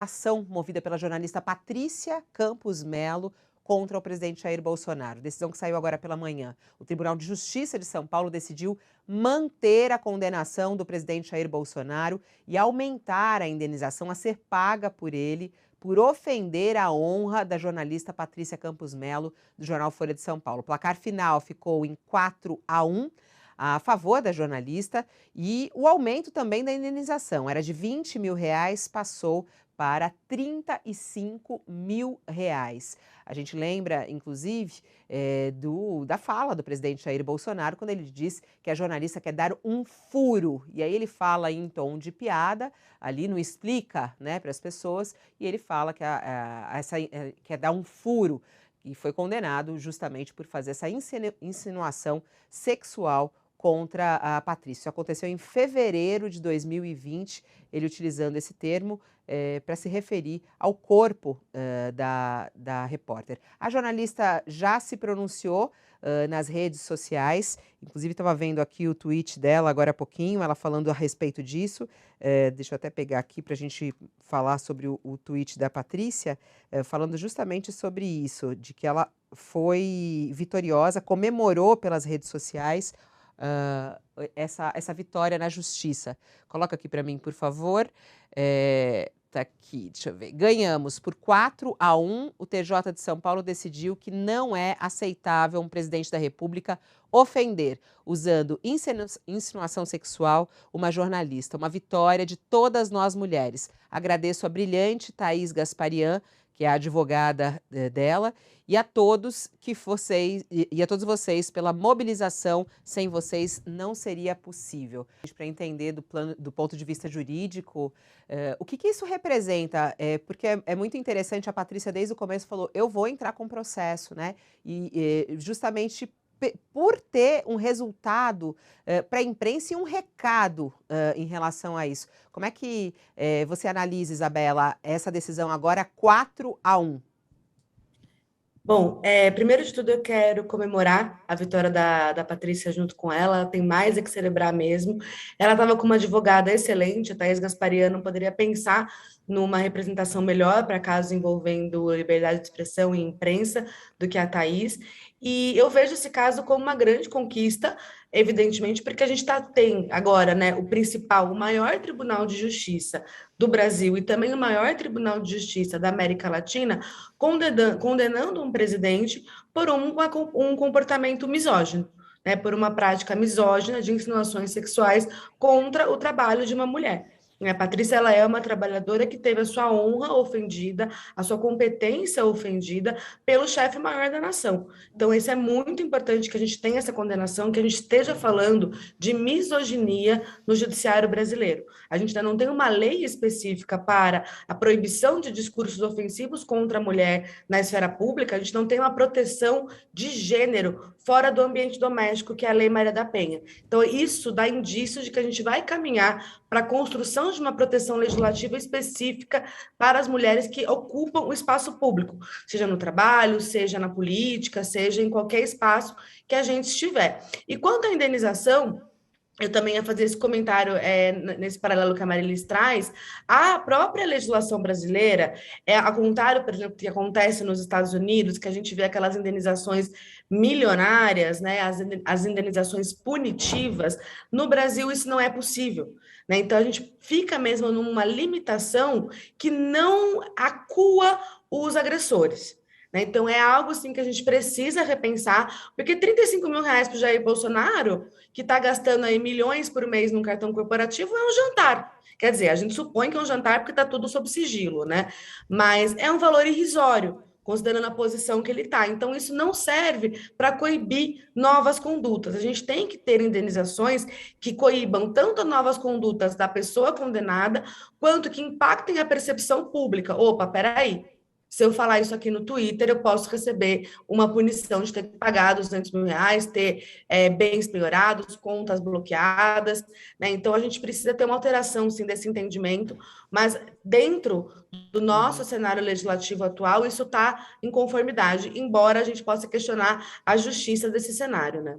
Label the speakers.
Speaker 1: ação movida pela jornalista Patrícia Campos Melo contra o presidente Jair Bolsonaro. Decisão que saiu agora pela manhã. O Tribunal de Justiça de São Paulo decidiu manter a condenação do presidente Jair Bolsonaro e aumentar a indenização a ser paga por ele por ofender a honra da jornalista Patrícia Campos Melo, do jornal Folha de São Paulo. O placar final ficou em 4-1 a favor da jornalista e o aumento também da indenização. Era de R$20 mil, passou para R$35 mil. A gente lembra, inclusive, da fala do presidente Jair Bolsonaro, quando ele diz que a jornalista quer dar um furo. E aí ele fala em tom de piada, ali não explica, né, para as pessoas, e ele fala que quer dar um furo. E foi condenado justamente por fazer essa insinuação sexual contra a Patrícia. Isso aconteceu em fevereiro de 2020, ele utilizando esse termo para se referir ao corpo da repórter. A jornalista já se pronunciou nas redes sociais, inclusive estava vendo aqui o tweet dela agora há pouquinho, ela falando a respeito disso. Deixa eu até pegar aqui para a gente falar sobre o tweet da Patrícia, falando justamente sobre isso, de que ela foi vitoriosa, comemorou pelas redes sociais essa vitória na justiça. Coloca aqui para mim, por favor. Tá aqui, deixa eu ver. Ganhamos por 4-1. O TJ de São Paulo decidiu que não é aceitável um presidente da República ofender, usando insinuação sexual, uma jornalista. Uma vitória de todas nós mulheres. Agradeço a brilhante Thaís Gasparian, que é a advogada dela, e a todos vocês pela mobilização. Sem vocês não seria possível. Para entender do ponto de vista jurídico, o que isso representa? Porque é muito interessante, a Patrícia desde o começo falou, eu vou entrar com processo, né? E justamente por ter um resultado para a imprensa e um recado em relação a isso. Como é que você analisa, Isabela, essa decisão agora 4-1?
Speaker 2: Bom, primeiro de tudo eu quero comemorar a vitória da Patrícia junto com ela, tem mais a que celebrar mesmo. Ela estava com uma advogada excelente, a Thaís Gasparian, não poderia pensar numa representação melhor para casos envolvendo liberdade de expressão e imprensa do que a Thaís. E eu vejo esse caso como uma grande conquista, evidentemente, porque a gente tem agora, né, o principal, o maior Tribunal de Justiça do Brasil e também o maior Tribunal de Justiça da América Latina condenando um presidente por um comportamento misógino, né, por uma prática misógina de insinuações sexuais contra o trabalho de uma mulher. A Patrícia, ela é uma trabalhadora que teve a sua honra ofendida, a sua competência ofendida pelo chefe maior da nação. Então, isso é muito importante que a gente tenha essa condenação, que a gente esteja falando de misoginia no judiciário brasileiro. A gente ainda não tem uma lei específica para a proibição de discursos ofensivos contra a mulher na esfera pública, a gente não tem uma proteção de gênero fora do ambiente doméstico, que é a Lei Maria da Penha. Então, isso dá indícios de que a gente vai caminhar para a construção de uma proteção legislativa específica para as mulheres que ocupam o espaço público, seja no trabalho, seja na política, seja em qualquer espaço que a gente estiver. E quanto à indenização, eu também ia fazer esse comentário nesse paralelo que a Marilis traz, a própria legislação brasileira, ao contrário, por exemplo, do que acontece nos Estados Unidos, que a gente vê aquelas indenizações milionárias, né, as indenizações punitivas, no Brasil isso não é possível. Né? Então, a gente fica mesmo numa limitação que não acua os agressores. Então, é algo assim que a gente precisa repensar, porque R$35 mil para o Jair Bolsonaro, que está gastando aí milhões por mês num cartão corporativo, é um jantar. Quer dizer, a gente supõe que é um jantar porque está tudo sob sigilo, né? Mas é um valor irrisório, considerando a posição que ele está. Então, isso não serve para coibir novas condutas. A gente tem que ter indenizações que coíbam tanto novas condutas da pessoa condenada, quanto que impactem a percepção pública. Opa, peraí. Se eu falar isso aqui no Twitter, eu posso receber uma punição de ter que pagar R$200 mil, ter bens penhorados, contas bloqueadas, né? Então, a gente precisa ter uma alteração, sim, desse entendimento, mas dentro do nosso cenário legislativo atual, isso está em conformidade, embora a gente possa questionar a justiça desse cenário, né?